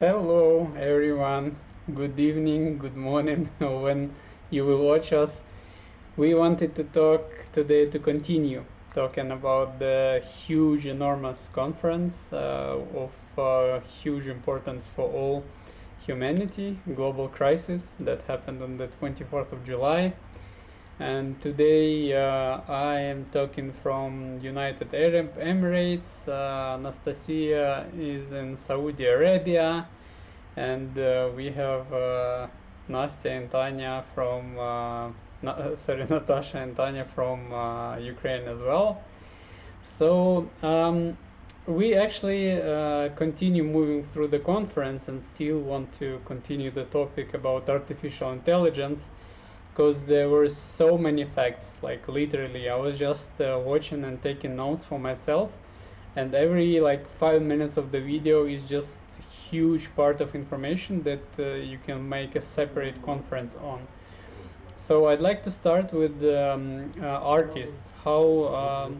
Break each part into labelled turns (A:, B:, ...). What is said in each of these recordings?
A: Hello, everyone. Good evening, good morning, when you will watch us. We wanted to talk today to continue talking about the huge, enormous conference of huge importance for all humanity, global crisis that happened on the 24th of July. And today I am talking from United Arab Emirates. Anastasia is in Saudi Arabia, and we have Nastya and Tanya from Natasha and Tanya from Ukraine as well. So we actually continue moving through the conference and still want to continue the topic about artificial intelligence because there were so many facts. Like literally, I was just watching and taking notes for myself, and every like 5 minutes of the video is just huge part of information that you can make a separate conference on. So I'd like to start with artists, how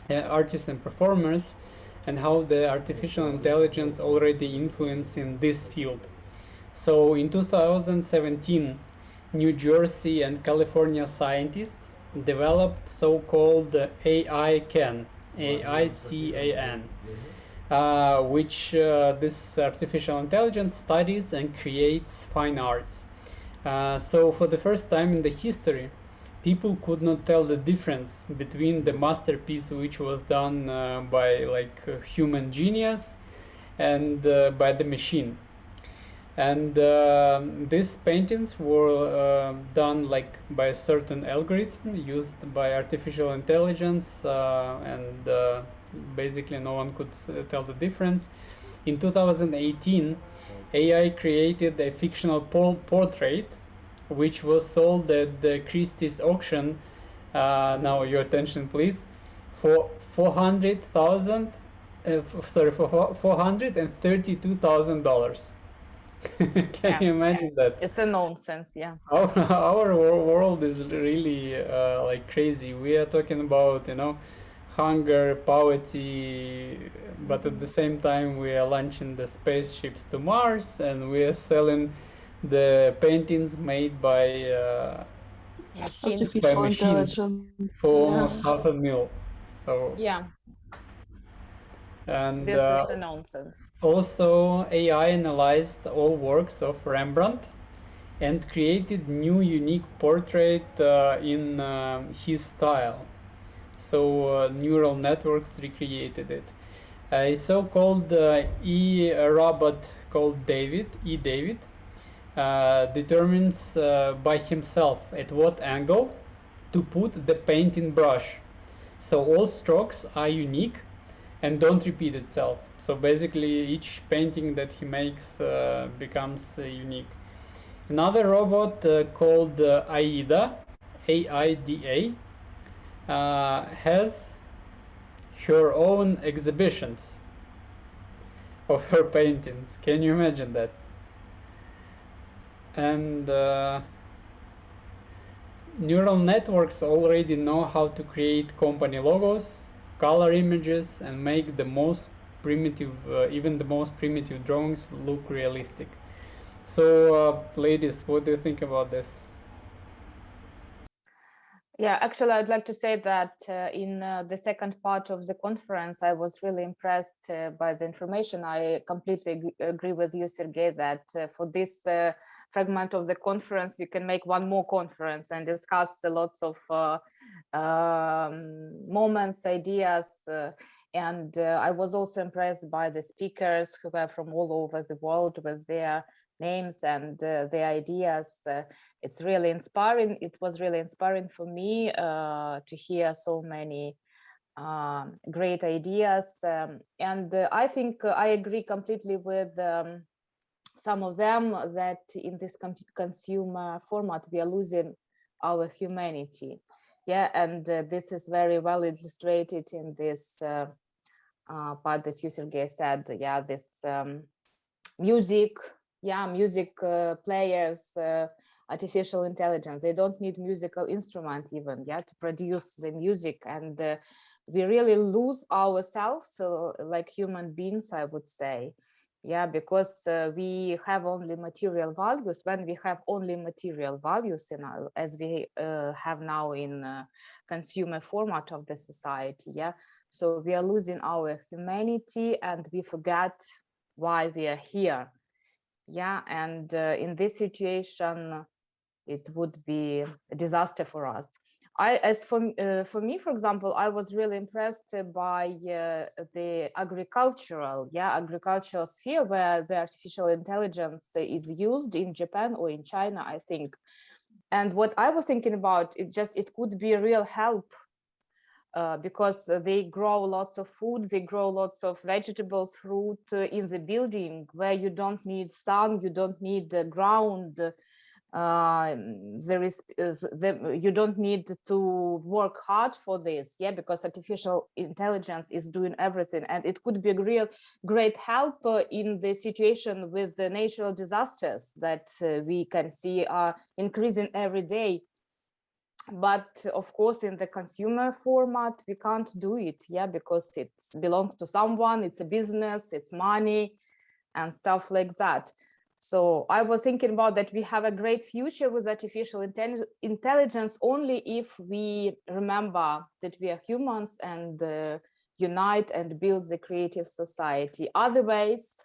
A: artists and performers, and how the artificial intelligence already influencing this field. So in 2017, New Jersey and California scientists developed so-called AICAN, which this artificial intelligence studies and creates fine arts. So for the first time in the history, people could not tell the difference between the masterpiece which was done by like human genius and by the machine. And these paintings were done like by a certain algorithm used by artificial intelligence, and basically no one could tell the difference. In 2018, AI created a fictional portrait which was sold at the Christie's auction. Now your attention please, for 400,000 sorry, for $432,000. Can
B: Yeah,
A: you imagine that?
B: it's a nonsense. Yeah.
A: Our world is really like crazy. We are talking about, hunger, poverty, but at the same time we are launching the spaceships to Mars, and we are selling the paintings made
B: Machine.
A: by
C: Artificial
A: machines
C: intelligence.
A: for
C: Yes.
A: almost half a mil. So,
B: Yeah,
A: and
B: this is a nonsense.
A: also AI analyzed all works of Rembrandt and created new unique portrait in his style. So neural networks recreated it. A so-called e-robot called David, determines by himself at what angle to put the painting brush. So all strokes are unique and don't repeat itself. So basically each painting that he makes becomes unique. Another robot called AIDA, has her own exhibitions of her paintings. Can you imagine that? And neural networks already know how to create company logos, color images, and make the most primitive, even the most primitive drawings look realistic. So, ladies, what do you think about this?
B: Yeah, actually, I'd like to say that in the second part of the conference, I was really impressed by the information. I completely agree with you, Sergey, that for this fragment of the conference, we can make one more conference and discuss lots of moments, ideas. And I was also impressed by the speakers who were from all over the world with their names and their ideas. It's really inspiring. It was really inspiring for me to hear so many great ideas. And I think I agree completely with some of them that in this consumer format, we are losing our humanity. Yeah, and this is very well illustrated in this part that you, Sergey, said. Yeah, this music, yeah, music players, artificial intelligence, they don't need musical instrument even, yeah, to produce the music. And we really lose ourselves, so like human beings, I would say. Yeah, because we have only material values. When we have only material values in our, as we have now in consumer format of the society, yeah, so we are losing our humanity and we forget why we are here. Yeah, and in this situation it would be a disaster for us. For me, for example, I was really impressed by the agricultural sphere where the artificial intelligence is used in Japan or in China, I think. And what I was thinking about, it could be a real help because they grow lots of food, they grow lots of vegetables, fruit in the building where you don't need sun, you don't need the ground. You don't need to work hard for this, yeah, because artificial intelligence is doing everything, and it could be a real great help in the situation with the natural disasters that we can see are increasing every day. But of course in the consumer format we can't do it, yeah, because it belongs to someone, it's a business, it's money and stuff like that. So I was thinking about that we have a great future with artificial intelligence only if we remember that we are humans and unite and build the creative society. Otherwise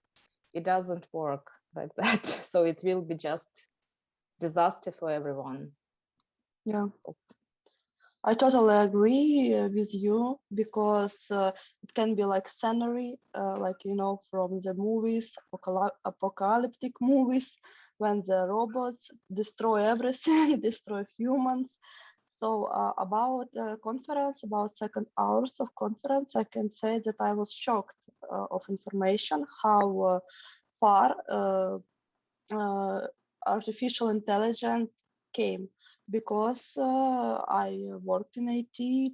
B: it doesn't work like that. So it will be just disaster for everyone.
C: Yeah. I totally agree with you, because it can be like scenery, like, from the movies, apocalyptic movies, when the robots destroy everything, destroy humans. So about conference, about second hours of conference, I can say that I was shocked of information, how far artificial intelligence came, because I worked in IT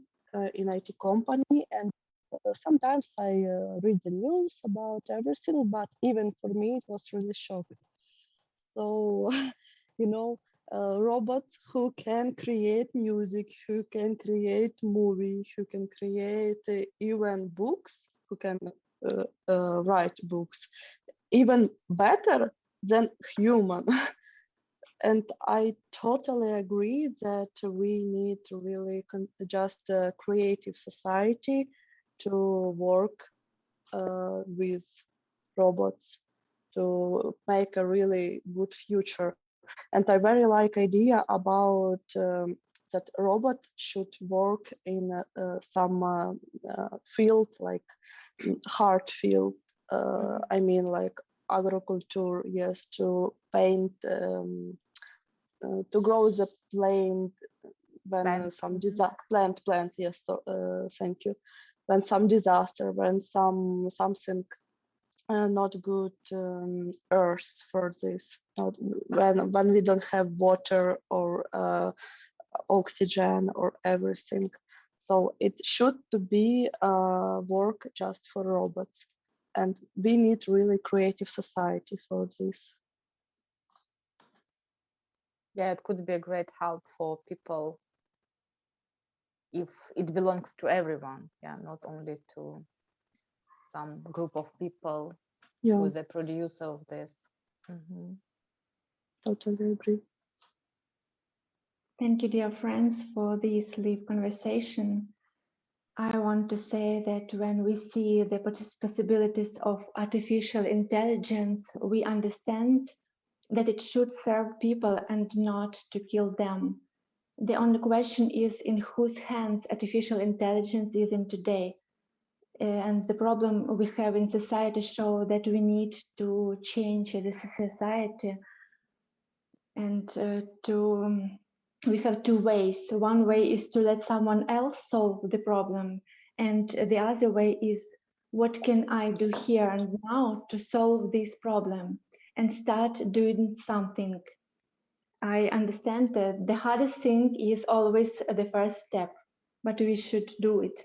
C: company, and sometimes I read the news about everything, but even for me it was really shocking. So robots who can create music, who can create movie, who can create even books, who can write books, even better than human. And I totally agree that we need to really just a creative society to work with robots to make a really good future. And I very like idea about that robot should work in some field, like hard field. I mean, like agriculture, yes, to paint, to grow the plant when some plants. Yes, so, thank you. When some disaster, when something not good earth for this, not, when we don't have water or oxygen or everything. So it should to be work just for robots, and we need really creative society for this.
B: Yeah, it could be a great help for people if it belongs to everyone, yeah, not only to some group of people who is a producer of this.
C: Totally agree.
D: Thank you, dear friends, for this live conversation. I want to say that when we see the possibilities of artificial intelligence, we understand that it should serve people and not to kill them. The only question is in whose hands artificial intelligence is in today. And the problem we have in society show that we need to change the society, and we have two ways. One way is to let someone else solve the problem, and the other way is what can I do here and now to solve this problem and start doing something. I understand that the hardest thing is always the first step, but we should do it.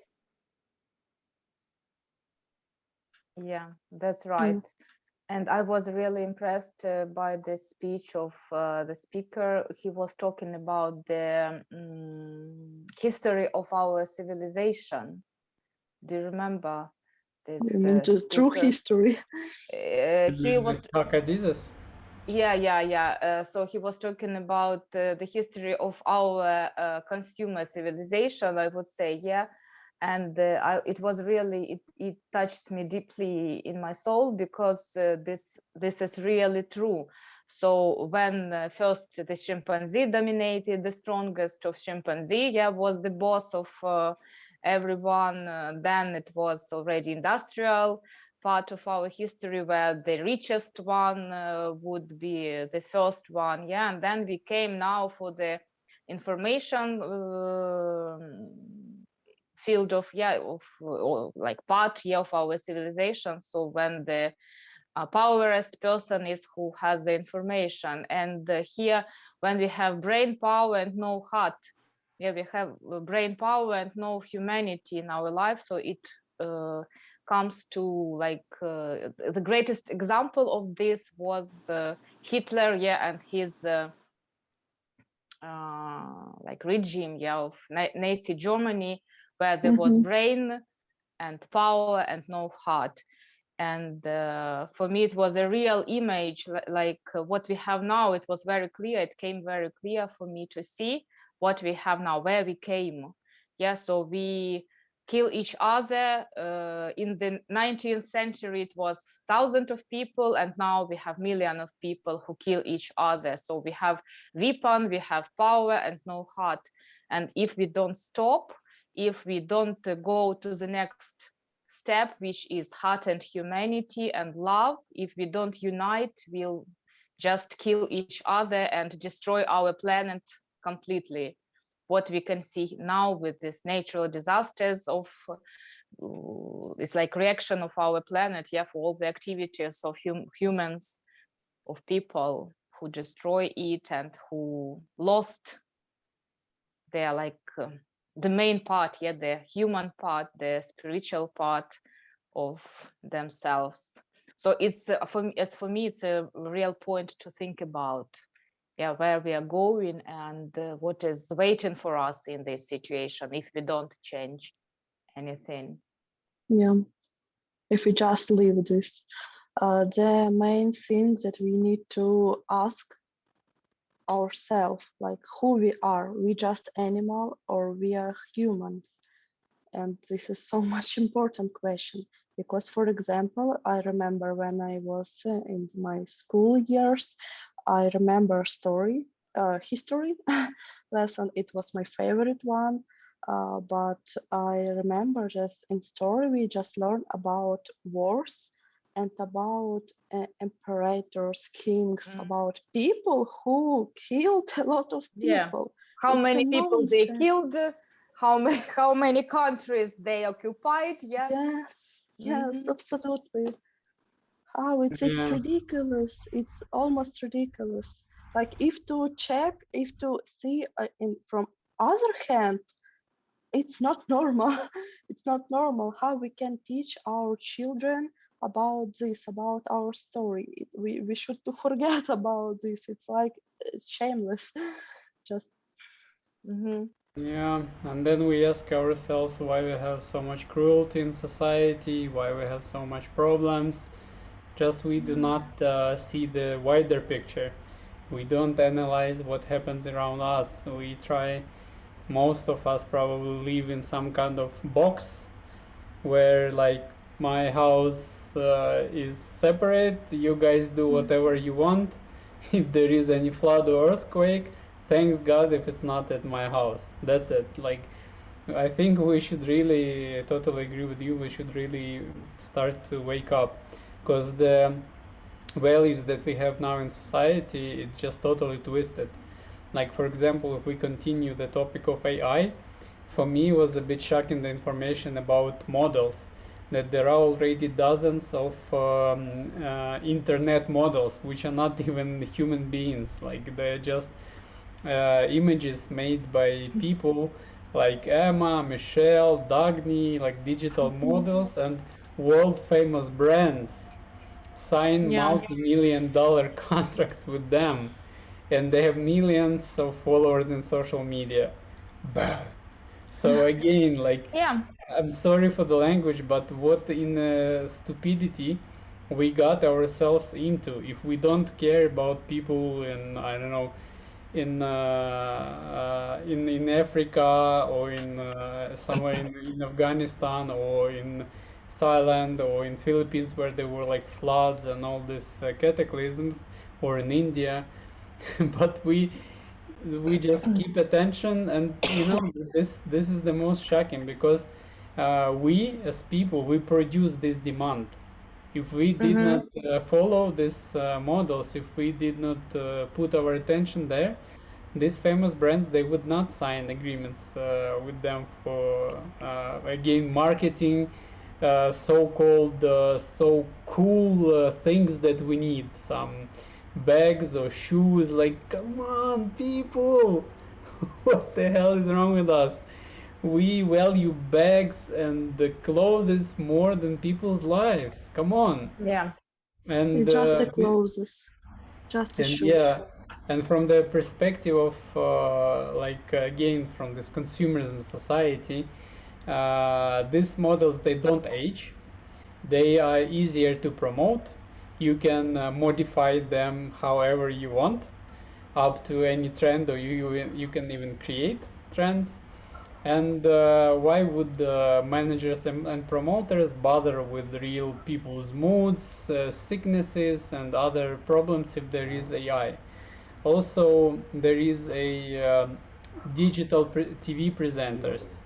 B: Yeah, that's right. And I was really impressed by the speech of the speaker. He was talking about the history of our civilization. Do you remember this
C: You mean true
B: speaker.
C: history?
B: He was
A: Hakadizes.
B: yeah. So he was talking about the history of our consumer civilization, I would say, yeah. And it was really it touched me deeply in my soul, because this is really true. So when first the chimpanzee dominated, the strongest of chimpanzee, yeah, was the boss of everyone. Then it was already industrial part of our history, where the richest one would be the first one, yeah. And then we came now for the information field of, yeah, of like part, yeah, of our civilization. So when the powerless person is who has the information, and here when we have brain power and no heart, yeah, we have brain power and no humanity in our life. So it comes to like the greatest example of this was Hitler, yeah, and his like regime, yeah, of Nazi Germany, where there was brain and power and no heart. And for me it was a real image, like what we have now. It was very clear, it came very clear for me to see what we have now, where we came. Yeah, so we kill each other. In the 19th century it was thousands of people, and now we have millions of people who kill each other. So we have weapon, we have power and no heart. And if we don't stop, if we don't go to the next step, which is heart and humanity and love, if we don't unite, we'll just kill each other and destroy our planet completely. What we can see now with these natural disasters of it's like reaction of our planet, yeah, for all the activities of humans, of people who destroy it and who lost their like the main part, yeah, the human part, the spiritual part of themselves. So it's for me it's a real point to think about, yeah, where we are going and what is waiting for us in this situation if we don't change anything.
C: Yeah, if we just leave this, the main thing that we need to ask ourselves, like who we are. We just animal or we are humans? And this is so much important question, because for example, I remember when I was in my school years, I remember story, history lesson. It was my favorite one. But I remember just in story, we just learned about wars and about emperors, kings, about people who killed a lot of people.
B: Yeah, how
C: It's
B: many people they
C: nonsense.
B: killed, how many countries they occupied, yeah.
C: Yes, absolutely. How it's ridiculous. It's almost ridiculous. Like if to check, if to see in from other hand, it's not normal. It's not normal how we can teach our children about this, about our story. We should to forget about this. It's like it's shameless. Just
A: Yeah, and then we ask ourselves why we have so much cruelty in society, why we have so much problems. Just we do not see the wider picture. We don't analyze what happens around us. We try, most of us probably live in some kind of box where like my house is separate, you guys do whatever you want. If there is any flood or earthquake, thanks God if it's not at my house. That's it. Like I think we should really, totally agree with you, we should really start to wake up, because the values that we have now in society, it's just totally twisted. Like for example, if we continue the topic of AI, for me was a bit shocking the information about models, that there are already dozens of internet models which are not even human beings, like they're just images made by people like Emma, Michelle, Dagny, like digital models, and world famous brands sign multi-million-dollar contracts with them, and they have millions of followers in social media. Bah. So again, like I'm sorry for the language, but what in stupidity we got ourselves into if we don't care about people in, I don't know, in Africa, or in somewhere in Afghanistan, or in Thailand, or in Philippines, where there were like floods and all these cataclysms, or in India. But we just keep attention, and this is the most shocking, because we as people, we produce this demand. If we did not follow these models, if we did not put our attention there, these famous brands, they would not sign agreements with them for again marketing so-called so cool things that we need, some bags or shoes. Like, come on, people, what the hell is wrong with us? We value bags and the clothes more than people's lives. Come on.
B: Yeah.
A: And
C: It's just the clothes, just the
A: and
C: shoes.
A: yeah, and from the perspective of like again from this consumerism society, these models, they don't age. They are easier to promote. You can modify them however you want, up to any trend, or you can even create trends. And why would managers and promoters bother with real people's moods, sicknesses, and other problems if there is AI? Also, there is a digital TV presenters.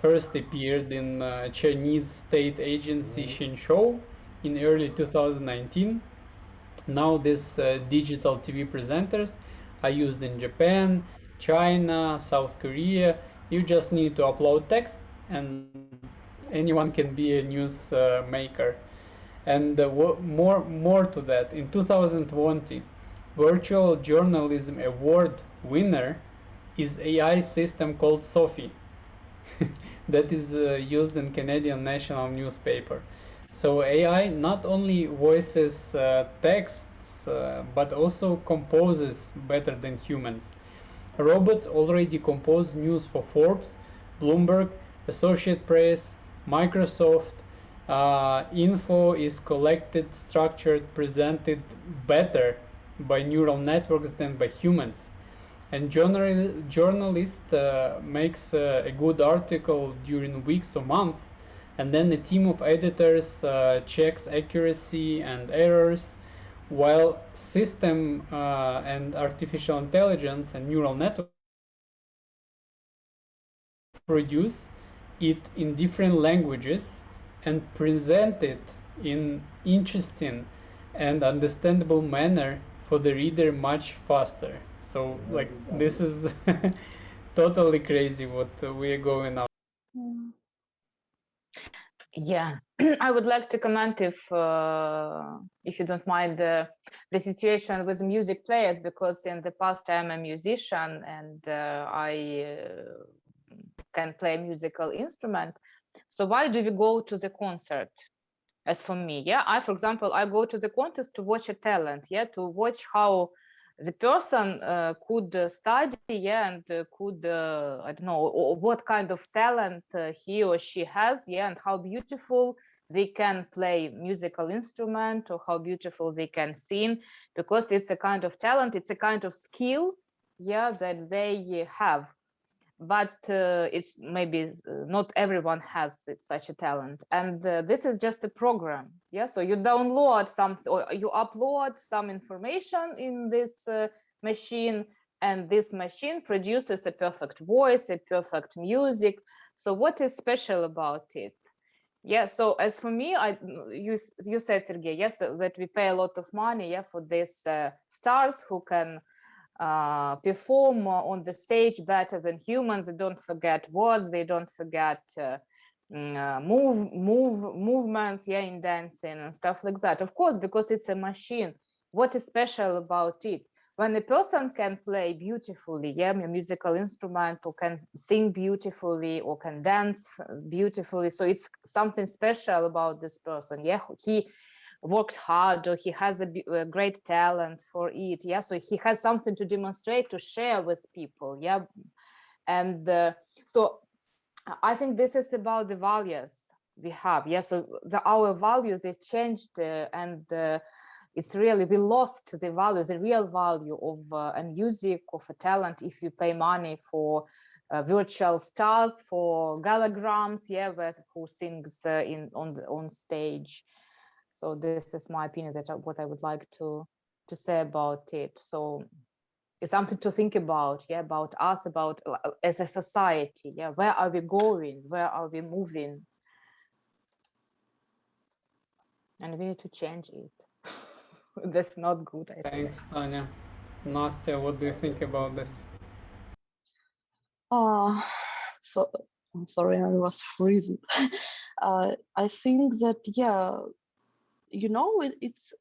A: First appeared in Chinese state agency Xinshou in early 2019. Now these digital TV presenters are used in Japan, China, South Korea. You just need to upload text, and anyone can be a news maker. And more to that, in 2020, Virtual Journalism Award winner is AI system called Sophie that is used in Canadian national newspaper. So AI not only voices texts, but also composes better than humans. Robots already compose news for Forbes, Bloomberg, Associated Press, Microsoft. Info is collected, structured, presented better by neural networks than by humans. And journalist makes a good article during weeks or months, and then a team of editors checks accuracy and errors, while system and artificial intelligence and neural networks produce it in different languages and present it in interesting and understandable manner for the reader much faster. So like this is totally crazy what we are going now.
B: Yeah, I would like to comment, if you don't mind, the situation with music players, because in the past I'm a musician, and I can play a musical instrument. So why do we go to the concert? As for me, yeah, for example, I go to the contest to watch a talent, yeah, to watch how the person could study, yeah, and could I don't know, or what kind of talent he or she has, yeah, and how beautiful they can play musical instrument, or how beautiful they can sing, because it's a kind of talent, it's a kind of skill, yeah, that they have. But it's maybe not everyone has such a talent, and this is just a program, yeah, so you download some, or you upload some information in this machine, and this machine produces a perfect voice, a perfect music. So what is special about it? Yeah, so as for me, you said, Sergey, yes, that we pay a lot of money, yeah, for these stars who can perform on the stage better than humans. They don't forget words, they don't forget movements, yeah, in dancing and stuff like that. Of course, because it's a machine. What is special about it? When a person can play beautifully, yeah, a musical instrument, or can sing beautifully, or can dance beautifully, so it's something special about this person, yeah, he worked hard, or he has a great talent for it, yeah, so he has something to demonstrate, to share with people, yeah. And so I think this is about the values we have. Yeah, so our values, they changed, and it's really, we lost the value, the real value of a music, of a talent, if you pay money for virtual stars, for holograms, yeah, who sings on stage. So this is my opinion, that what I would like to say about it. So it's something to think about, yeah, about us, about as a society, yeah, where are we going, where are we moving, and we need to change it. That's not good, I think.
A: Thanks, Tanya. Nastya, what do you think about this?
C: So I'm sorry, I was freezing. I think that, yeah, you know, it's,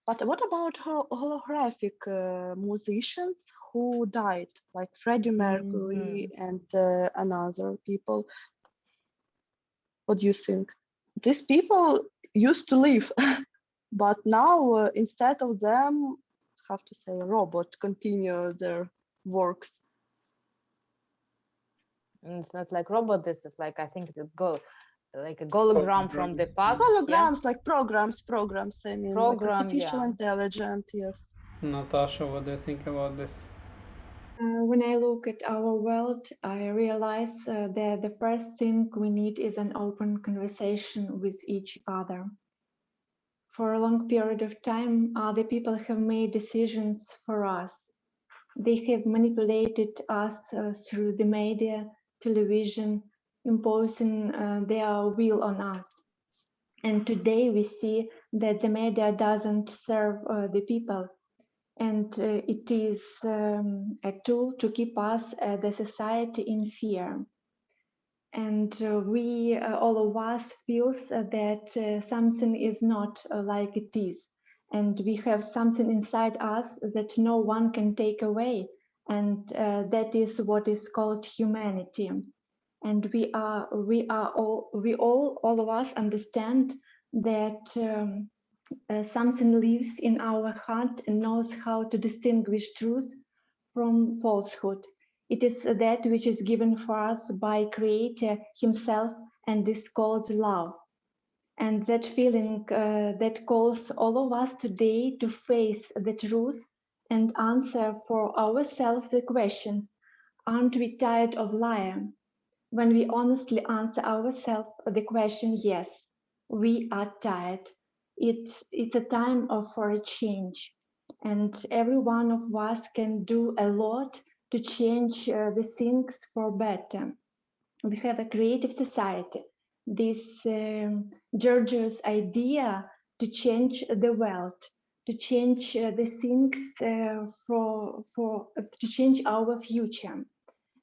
C: but what about holographic musicians who died, like Freddie Mercury and another people? What do you think? These people used to live, but now instead of them, have to say, robot continue their works.
B: It's not like robot, this is like, I think it go like a hologram from the past.
C: Holograms,
B: yeah?
C: like programs, I mean, like artificial intelligence, yes.
A: Natasha, what do you think about this?
D: When I look at our world, I realize that the first thing we need is an open conversation with each other. For a long period of time, other people have made decisions for us. They have manipulated us through the media, television, imposing their will on us. And today we see that the media doesn't serve the people, and it is a tool to keep us, the society, in fear. And we, all of us, feels that something is not like it is, and we have something inside us that no one can take away, and that is what is called humanity. And all of us understand that something lives in our heart and knows how to distinguish truth from falsehood. It is that which is given for us by Creator Himself, and is called love. And that feeling that calls all of us today to face the truth and answer for ourselves the questions, aren't we tired of lying? When we honestly answer ourselves the question, yes, we are tired. It's a time for a change. And every one of us can do a lot to change the things for better. We have a creative society. This Georgia's idea to change the world, to change the things to change our future.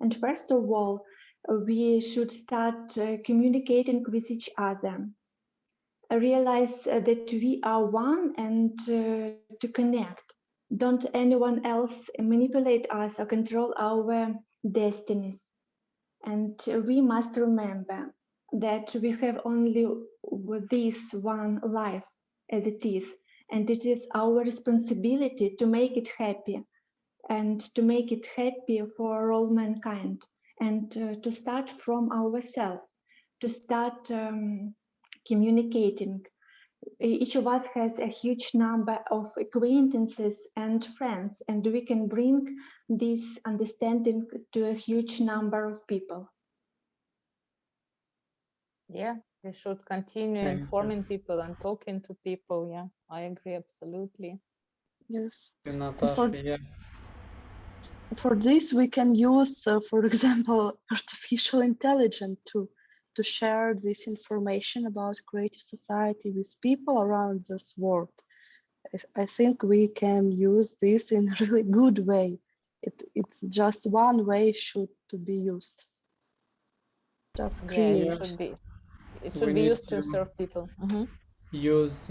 D: And first of all, we should start communicating with each other. Realize that we are one, and to connect. Don't anyone else manipulate us or control our destinies. And we must remember that we have only this one life as it is, and it is our responsibility to make it happy, and to make it happy for all mankind, and to start from ourselves, to start communicating. Each of us has a huge number of acquaintances and friends, and we can bring this understanding to a huge number of people.
B: Yeah, we should continue informing people and talking to people. Yeah, I agree absolutely.
C: Yes.
A: Natasha, yeah.
C: For this, we can use, for example, artificial intelligence to share this information about creative society with people around this world. I think we can use this in a really good way. It's just one way should to be used. Just create.
B: Yeah, it should be used to serve people.
A: Use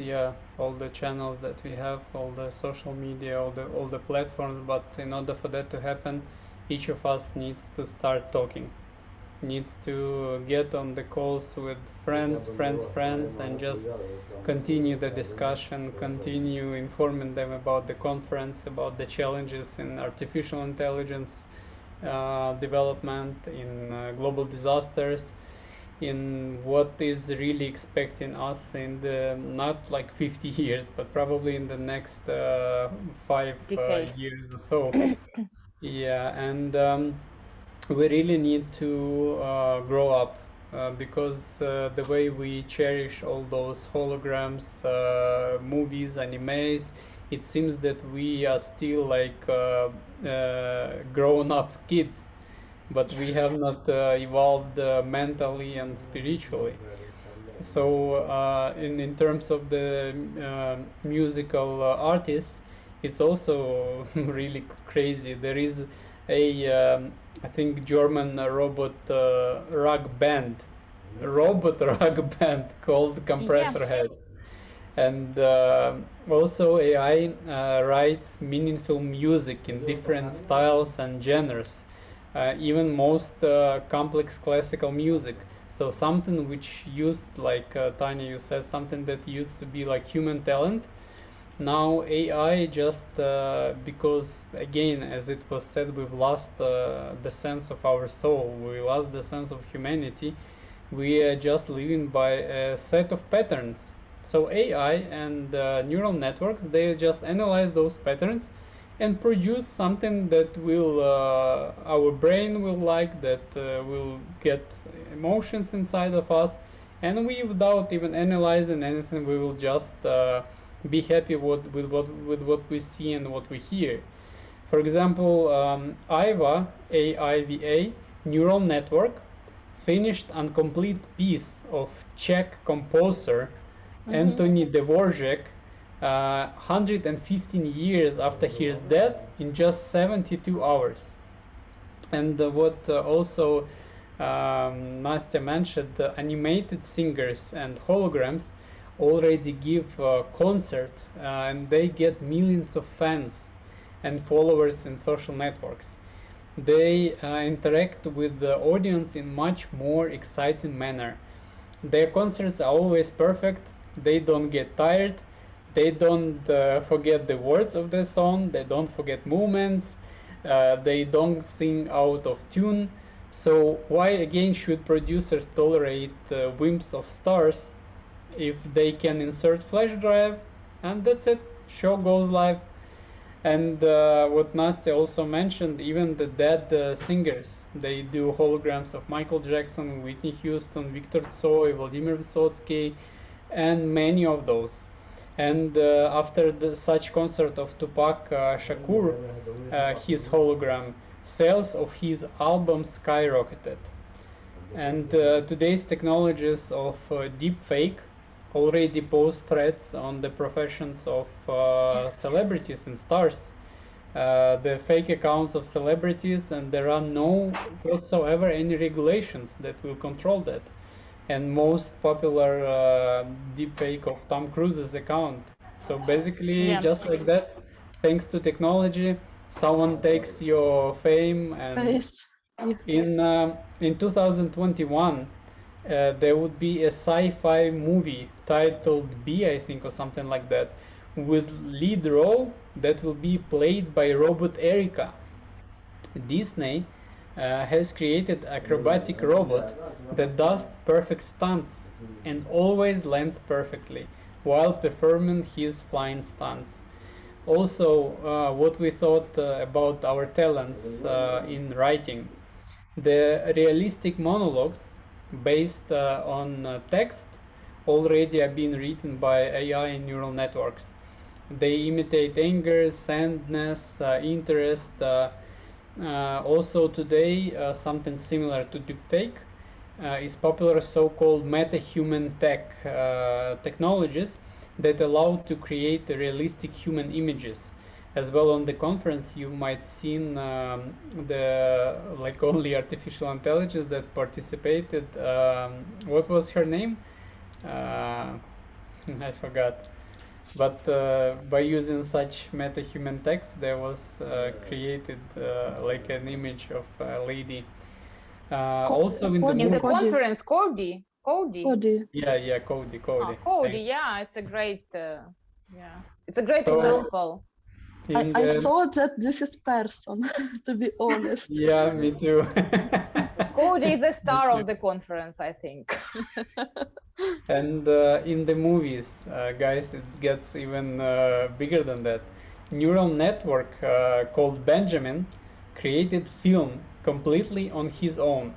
A: all the channels that we have, all the social media, all the platforms, but in order for that to happen, each of us needs to start talking, needs to get on the calls with friends, and just continue the discussion, continue informing them about the conference, about the challenges in artificial intelligence, development, in global disasters, in what is really expecting us in the not like 50 years, but probably in the next 5 years or so. Yeah, and we really need to grow up because the way we cherish all those holograms, movies, animes, it seems that we are still like grown-up kids, but we have not evolved mentally and spiritually. So in terms of the musical artists, it's also really crazy. There is a I think German robot robot rug band called Compressor Head, and also AI writes meaningful music in different styles and genres, even most complex classical music. So something which used, like Tanya, you said, something that used to be like human talent. Now AI just because again, as it was said, we've lost the sense of our soul. We lost the sense of humanity. We are just living by a set of patterns. So AI and neural networks, they just analyze those patterns and produce something that will our brain will like, that will get emotions inside of us, and we, without even analyzing anything, we will just be happy with what we see and what we hear. For example, AIVA neural network finished a complete piece of Czech composer Anthony Dvorak 115 years after his death in just 72 hours. And what also Nastya mentioned, the animated singers and holograms already give a concert and they get millions of fans and followers in social networks. They interact with the audience in much more exciting manner. Their concerts are always perfect. They don't get tired. They don't forget the words of the song. They don't forget movements. They don't sing out of tune. So why again should producers tolerate whims of stars if they can insert flash drive and that's it? Show goes live. And what Nastya also mentioned, even the dead singers, they do holograms of Michael Jackson, Whitney Houston, Victor Tsoi, Vladimir Vysotsky, and many of those. And after such concert of Tupac Shakur, his hologram, sales of his album skyrocketed. And today's technologies of deepfake already pose threats on the professions of celebrities and stars. The fake accounts of celebrities, and there are no whatsoever any regulations that will control that. And most popular deepfake of Tom Cruise's account. So basically, just like that, thanks to technology, someone takes your fame, and
C: Yes.
A: in 2021 there would be a sci-fi movie titled B, I think, or something like that, with lead role that will be played by robot Erica. Disney has created acrobatic robot that does perfect stunts and always lands perfectly while performing his flying stunts. Also, what we thought about our talents in writing. The realistic monologues based on text already are being written by AI and neural networks. They imitate anger, sadness, interest. Also today, something similar to deepfake is popular so-called meta-human technologies that allow to create realistic human images. As well, on the conference, you might seen the like only artificial intelligence that participated. What was her name? I forgot. But by using such meta-human text, there was created like an image of a lady. Also in the
B: in the
A: movie.
B: conference, Cody.
A: Yeah, Cody.
B: Cody, yeah, it's a great, yeah, it's a great
A: So-
B: example.
C: I thought that this is person, to be honest.
A: Yeah, me too.
B: Cody is a star of the conference, I think.
A: And in the movies, guys, it gets even bigger than that. Neural network called Benjamin created film completely on his own.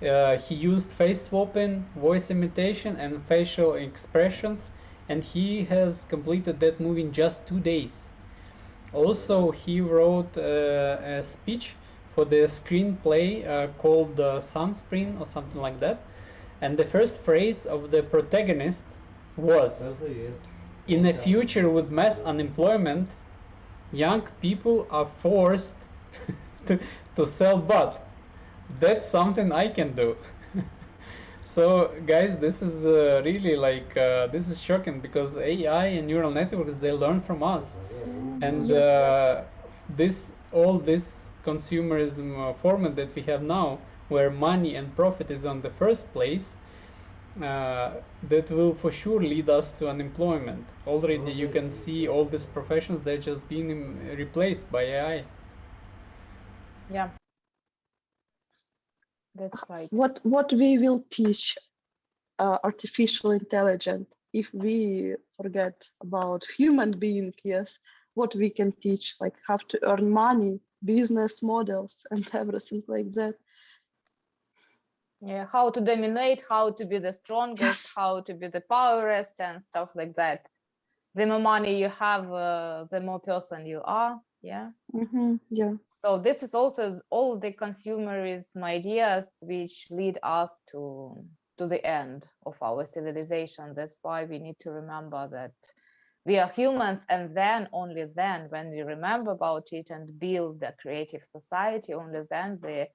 A: He used face swapping, voice imitation, and facial expressions, and he has completed that movie in just 2 days. Also, he wrote a speech for the screenplay called Sunscreen or something like that. And the first phrase of the protagonist was, "In a future with mass unemployment, young people are forced to, to sell bud. That's something I can do." So, guys, this is really like this is shocking because AI and neural networks, they learn from us, and
C: Yes.
A: this consumerism format that we have now, where money and profit is on the first place, that will for sure lead us to unemployment. Already, you can see all these professions that just being replaced by AI.
B: Yeah, that's right.
C: What we will teach artificial intelligence if we forget about human being? Yes, what we can teach, like how to earn money, business models, and everything like that.
B: Yeah, how to dominate, how to be the strongest,
C: Yes.
B: how to be the powerest, and stuff like that. The more money you have, the more person you are. Yeah.
C: Yeah.
B: So this is also all the consumerism ideas which lead us to the end of our civilization. That's why we need to remember that we are humans, and then only then, when we remember about it and build a creative society, only then the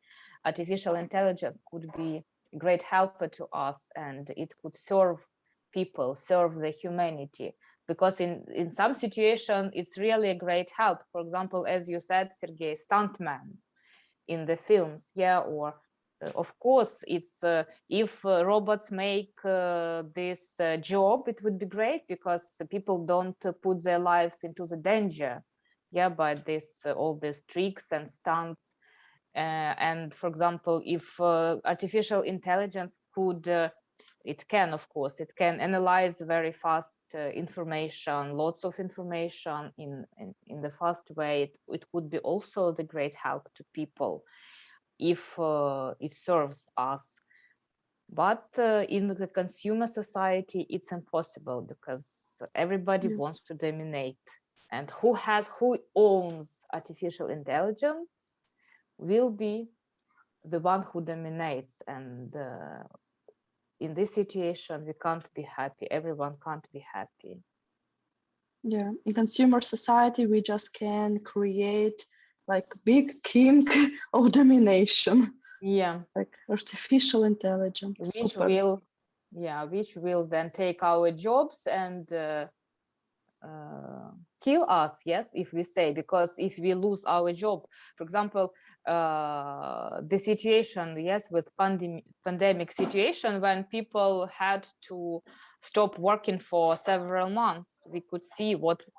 B: artificial intelligence could be a great helper to us, and it could serve people, serve the humanity. Because in some situation, it's really a great help. For example, as you said, Sergey, stuntman in the films, yeah, or of course, it's if robots make this job, it would be great because people don't put their lives into the danger, yeah, by this all these tricks and stunts. And for example, if artificial intelligence could, it can, of course, it can analyze very fast information, lots of information in the fast way. It could be also the great help to people if it serves us. But in the consumer society, it's impossible because everybody
C: Yes.
B: wants to dominate. And who owns artificial intelligence will be the one who dominates. And in this situation, we can't be happy. Everyone can't be happy.
C: Yeah. In consumer society, we just can create like big king of domination.
B: Yeah.
C: Like artificial intelligence.
B: Which
C: Super.
B: will then take our jobs and kill us, yes, if we say, because if we lose our job, for example, the situation, yes, with pandemic situation, when people had to stop working for several months, we could see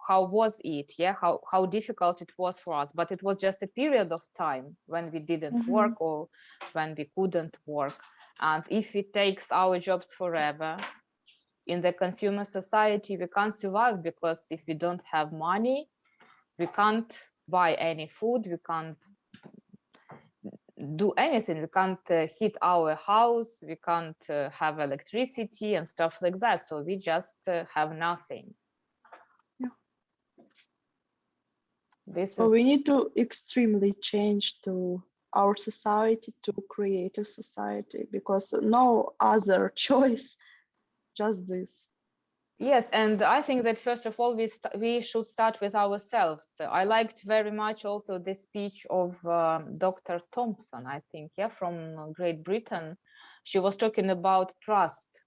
B: how was it, yeah, how difficult it was for us. But it was just a period of time when we didn't work or when we couldn't work. And if it takes our jobs forever, in the consumer society, we can't survive, because if we don't have money, we can't buy any food, we can't do anything, we can't heat our house, we can't have electricity and stuff like that. So we just have nothing.
C: Yeah.
B: So
C: we need to extremely change to our society, to creative society, because no other choice, just this.
B: Yes, and I think that first of all, we should start with ourselves. I liked very much also the speech of Dr. Thompson, I think, yeah, from Great Britain. She was talking about trust,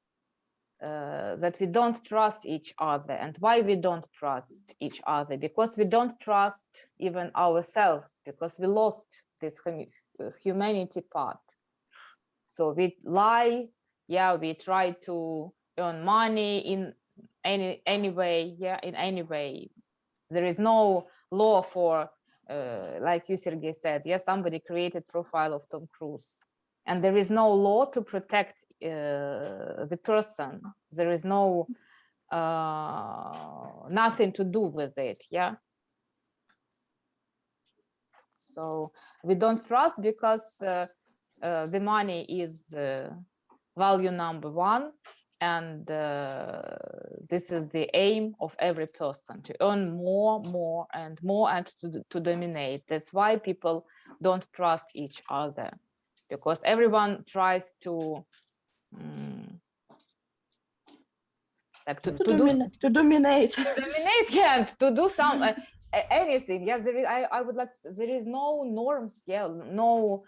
B: that we don't trust each other. And why we don't trust each other? Because we don't trust even ourselves, because we lost this humanity part. So we lie, yeah, we try to earn money in any way, yeah, in any way. There is no law for, like you, Sergey, said, yes, somebody created profile of Tom Cruise, and there is no law to protect the person. There is no nothing to do with it, yeah. So we don't trust because the money is value number one, and this is the aim of every person, to earn more and to dominate. That's why people don't trust each other, because everyone tries to like to
C: dominate.
B: dominate, yeah, to do some anything. Yes, there is, I would like to, there is no norms, yeah, no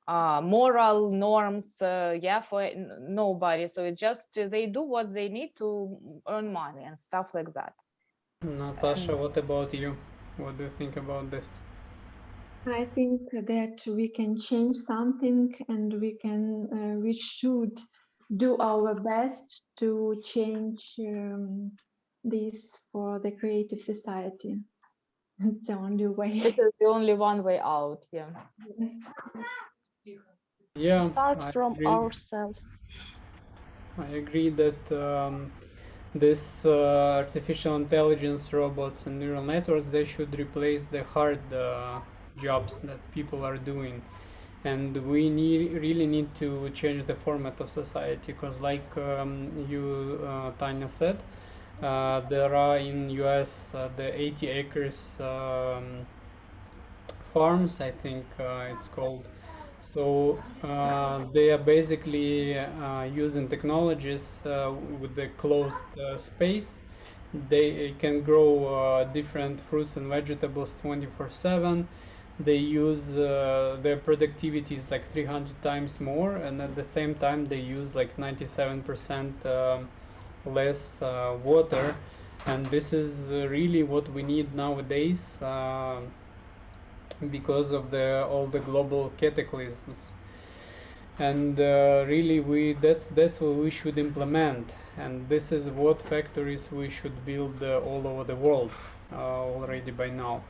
B: moral norms, yeah, for nobody. So it's just they do what they need to earn money and stuff like that.
A: Natasha, what about you? What do you think about this?
D: I think that we can change something, and we should do our best to change this for the creative society. It's the only way.
B: This is the only one way out, yeah.
D: Yes.
A: Yeah,
C: Start
A: I
C: from
A: agree.
C: ourselves.
A: I agree that this artificial intelligence, robots, and neural networks, they should replace the hard jobs that people are doing. And we really need to change the format of society, because like you, Tanya, said, there are in US the 80 acres farms, I think it's called. So they are basically using technologies with the closed space. They can grow different fruits and vegetables 24/7. They use their productivity is like 300 times more, and at the same time they use like 97% less water. And this is really what we need nowadays, because of all the global cataclysms. And really that's what we should implement, and this is what factories we should build all over the world already by now.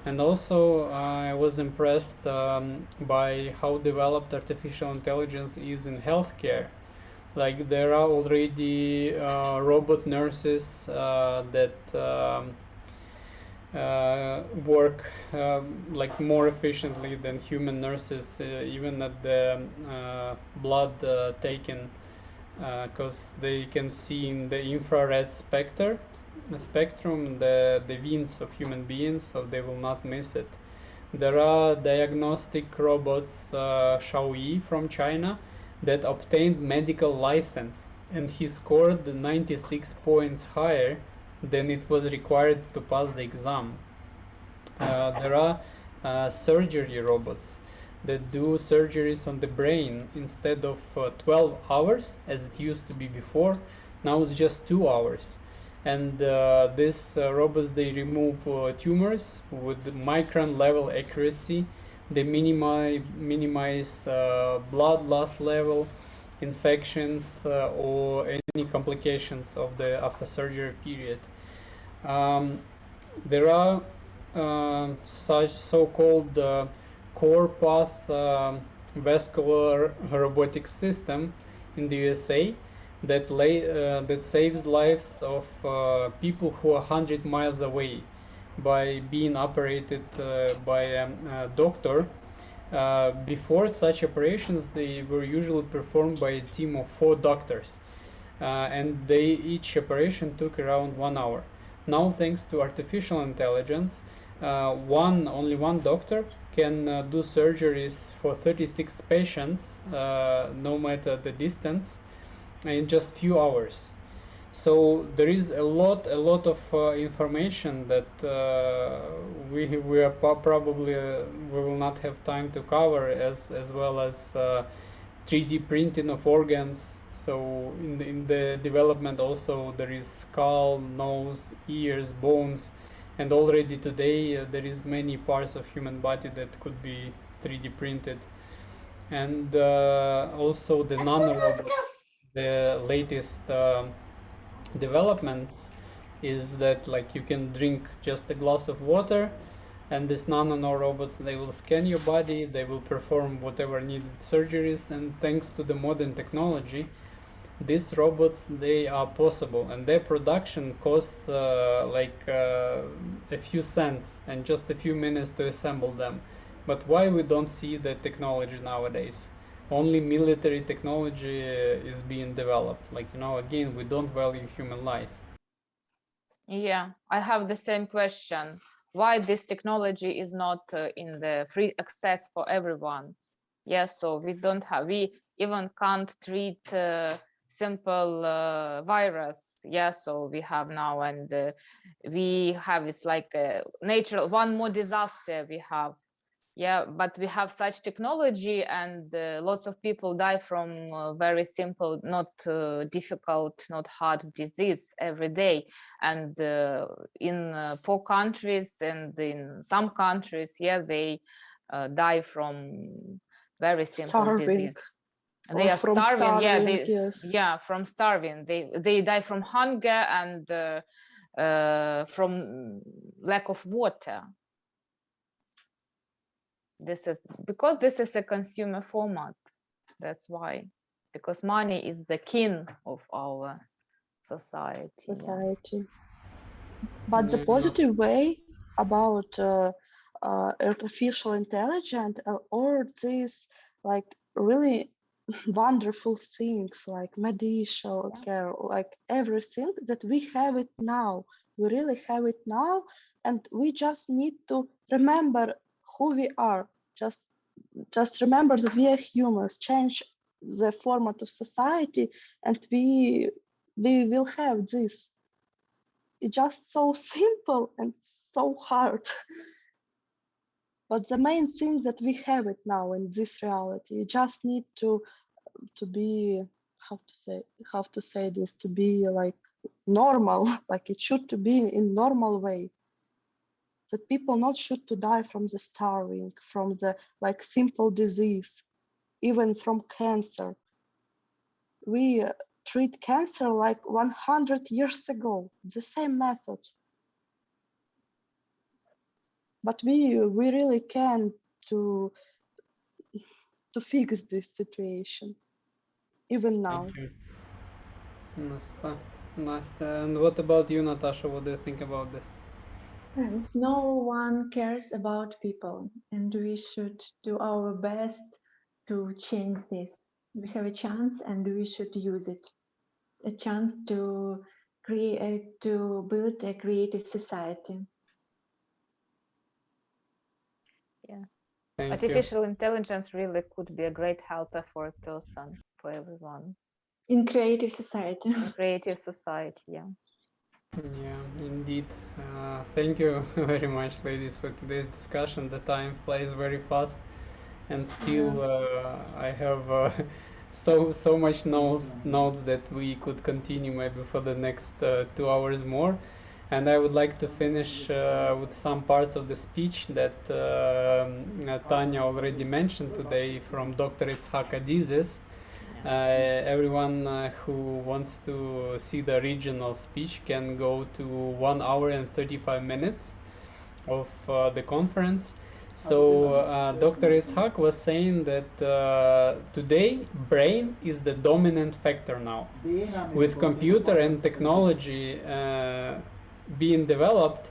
A: And also I was impressed by how developed artificial intelligence is in healthcare. Like there are already robot nurses that work like more efficiently than human nurses, even at the blood taken, because they can see in the infrared spectrum the veins of human beings, so they will not miss it. There are diagnostic robots, Xiaoyi from China, that obtained medical license, and he scored 96 points higher than it was required to pass the exam. There are surgery robots that do surgeries on the brain instead of 12 hours as it used to be before. Now it's just 2 hours. And these robots, they remove tumors with micron level accuracy. They minimize blood loss level, infections, or any complications of the after surgery period. There are such so-called core path vascular robotic system in the USA that saves lives of people who are 100 miles away by being operated by a doctor. Before such operations, they were usually performed by a team of 4 doctors, and each operation took around 1 hour. Now, thanks to artificial intelligence, only one doctor can do surgeries for 36 patients, no matter the distance, in just few hours. So there is a lot of information that we are probably we will not have time to cover, as well as 3D printing of organs. So in the development also there is skull, nose, ears, bones, and already today there is many parts of human body that could be 3D printed. And also the nanorobot, the latest developments, is that like you can drink just a glass of water, and this nano robots, they will scan your body, they will perform whatever needed surgeries, and thanks to the modern technology, these robots, they are possible, and their production costs a few cents and just a few minutes to assemble them. But why we don't see the technology nowadays? Only military technology is being developed. Like, you know, again, we don't value human life.
B: Yeah, I have the same question. Why this technology is not in the free access for everyone? Yes, so we even can't treat simple virus. Yeah, so we have now, and we have, it's like a natural, one more disaster we have. Yeah, but we have such technology, and lots of people die from very simple, not difficult, not hard disease every day. And in poor countries and in some countries, yeah, they die from very simple
C: Starving.
B: disease. They
C: Or
B: are
C: from
B: starving. Yeah,
C: starving, yes.
B: yeah, from starving. They die from hunger and from lack of water. This is because this is a consumer format. That's why, because money is the king of our society.
C: Society. But the
A: Yeah.
C: positive way about artificial intelligence or these like really wonderful things like medical care, like everything that we have it now. We really have it now, and we just need to remember who we are. Just remember that we are humans. Change the format of society, and we will have this. It's just so simple and so hard. But the main thing that we have it now in this reality, you just need to be, how to say this, to be like normal, like it should to be in normal way. That people not should to die from the starving, from the like simple disease, even from cancer. We treat cancer like 100 years ago, the same method. But we really can to fix this situation, even now.
A: Thank you, Nastya. And what about you, Natasha? What do you think about this?
D: Friends, no one cares about people, and we should do our best to change this. We have a chance, and we should use it. A chance to build a creative society.
B: Yeah.
A: Thank
B: Artificial intelligence really could be a great helper for a person, for everyone.
D: In creative society.
B: In creative society, yeah.
A: Yeah, indeed. Thank you very much, ladies, for today's discussion. The time flies very fast, and still I have so much notes that we could continue maybe for the next 2 hours more. And I would like to finish with some parts of the speech that Tanya already mentioned today from Dr. Itzhak Adizes. Everyone who wants to see the original speech can go to 1 hour and 35 minutes of the conference. So Dr. Itzhak was saying that today brain is the dominant factor now. With computer and technology being developed,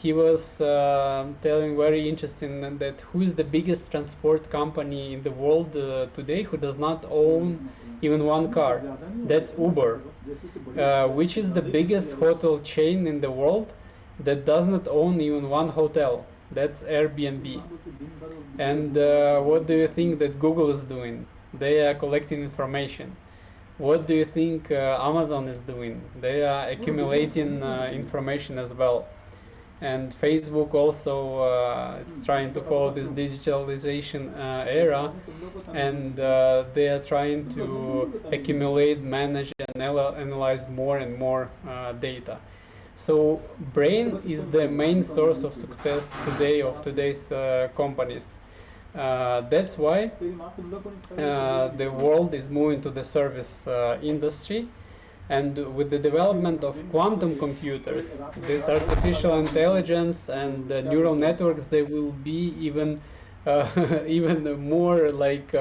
A: he was telling very interesting that who is the biggest transport company in the world today who does not own even one car. That's Uber. Which is the biggest hotel chain in the world that does not own even one hotel. That's Airbnb. And what do you think that Google is doing? They are collecting information. What do you think Amazon is doing? They are accumulating information as well. And Facebook also is trying to follow this digitalization era, and they are trying to accumulate, manage, and analyze more and more data. So brain is the main source of success today of today's companies. That's why the world is moving to the service industry. And with the development of quantum computers, this artificial intelligence and the neural networks, they will be even even more like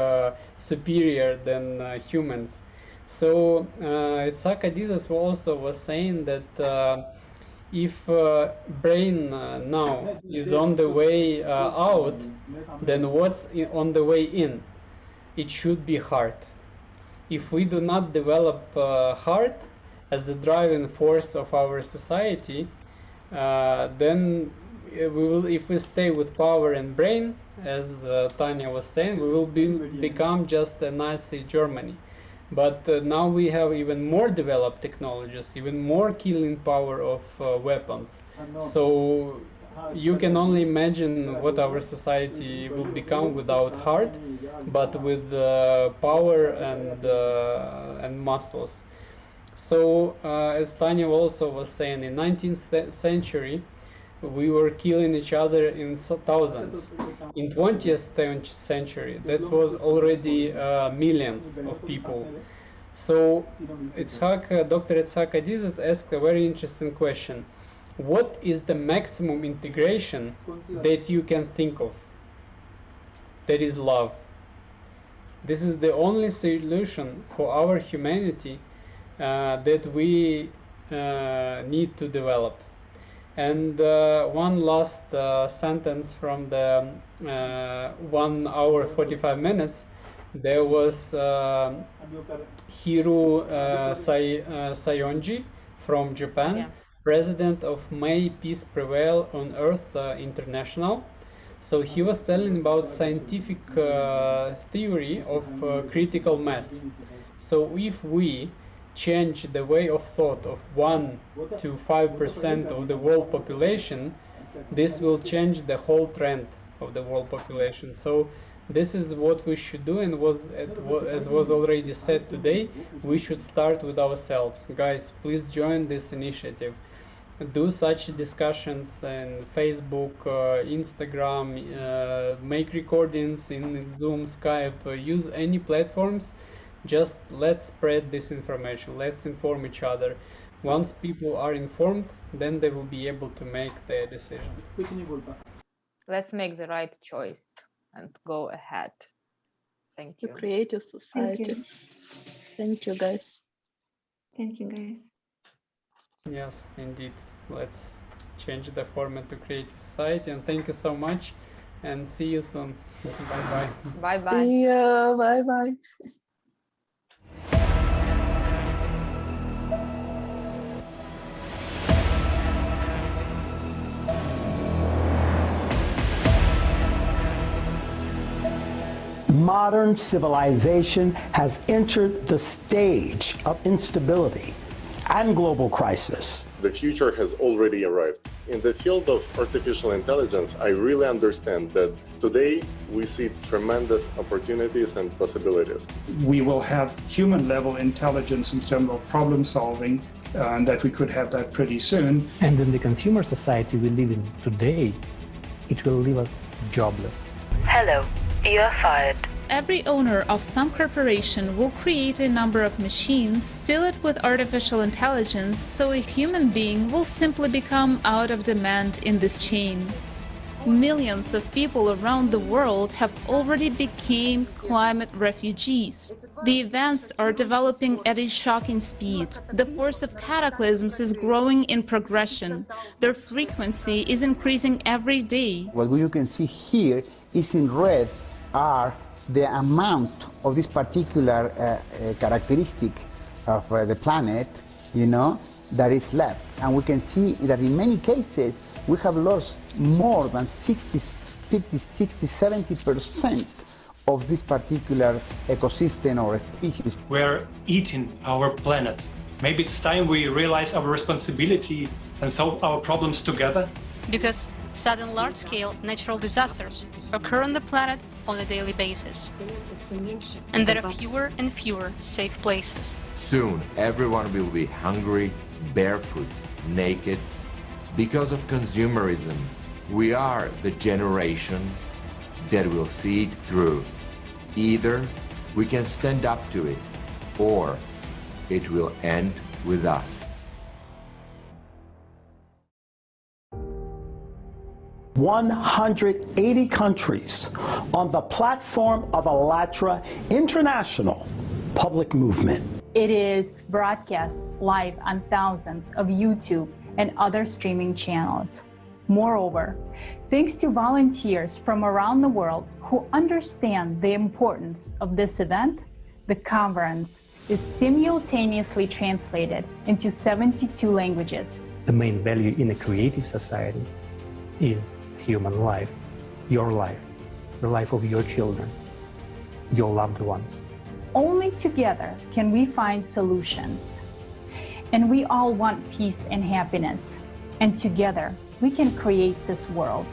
A: superior than humans. So Tsakadizis also was saying that if brain now is on the way out, then what's on the way in? It should be heart. If we do not develop heart as the driving force of our society, then we will, if we stay with power and brain, as Tanya was saying, we will become just a Nazi Germany. But now we have even more developed technologies, even more killing power of weapons. So you can only imagine what our society will become without heart, but with power and muscles. So as Tanya also was saying, in 19th century, we were killing each other in thousands. In 20th century, that was already millions of people. So Dr. Tsakadizis asked a very interesting question. What is the maximum integration that you can think of? That is love. This is the only solution for our humanity that we need to develop. And one last sentence from the 1 hour 45 minutes. There was Hiro Sayonji from Japan,
B: Yeah.
A: president of May Peace Prevail on Earth International. So he was telling about scientific theory of critical mass. So if we change the way of thought of 1 to 5% of the world population, this will change the whole trend of the world population. So this is what we should do, and as was already said today, we should start with ourselves. Guys, please join this initiative. Do such discussions in Facebook, Instagram, make recordings in Zoom, Skype, use any platforms. Just let's spread this information. Let's inform each other. Once people are informed, then they will be able to make their decision.
B: Let's make the right choice and go ahead. Thank
C: To
B: you.
C: create a society. Thank you, guys.
D: Thank you, guys.
A: Yes, indeed. Let's change the format to create a society. And thank you so much. And see you soon. Bye-bye.
B: Bye-bye.
C: See ya. Bye-bye.
E: Modern civilization has entered the stage of instability and global crisis.
F: The future has already arrived. In the field of artificial intelligence, I really understand that today we see tremendous opportunities and possibilities.
G: We will have human-level intelligence in terms of problem solving, and that we could have that pretty soon.
H: And in the consumer society we live in today, it will leave us jobless.
I: Hello, you are fired.
J: Every owner of some corporation will create a number of machines, fill it with artificial intelligence, so a human being will simply become out of demand in this chain. Millions of people around the world have already become climate refugees. The events are developing at a shocking speed. The force of cataclysms is growing in progression. Their frequency is increasing every day.
K: What you can see here is in red are the amount of this particular characteristic of the planet, that is left. And we can see that in many cases, we have lost more than 60, 50, 60, 70% of this particular ecosystem or species.
L: We're eating our planet. Maybe it's time we realize our responsibility and solve our problems together.
M: Because sudden large-scale natural disasters occur on the planet on a daily basis. And there are fewer and fewer safe places.
N: Soon, everyone will be hungry, barefoot, naked. Because of consumerism, we are the generation that will see it through. Either we can stand up to it, or it will end with us.
E: 180 countries on the platform of ALLATRA International Public Movement.
O: It is broadcast live on thousands of YouTube and other streaming channels. Moreover, thanks to volunteers from around the world who understand the importance of this event, the conference is simultaneously translated into 72 languages.
H: The main value in a creative society is human life, your life, the life of your children, your loved ones.
O: Only together can we find solutions. And we all want peace and happiness. And together we can create this world.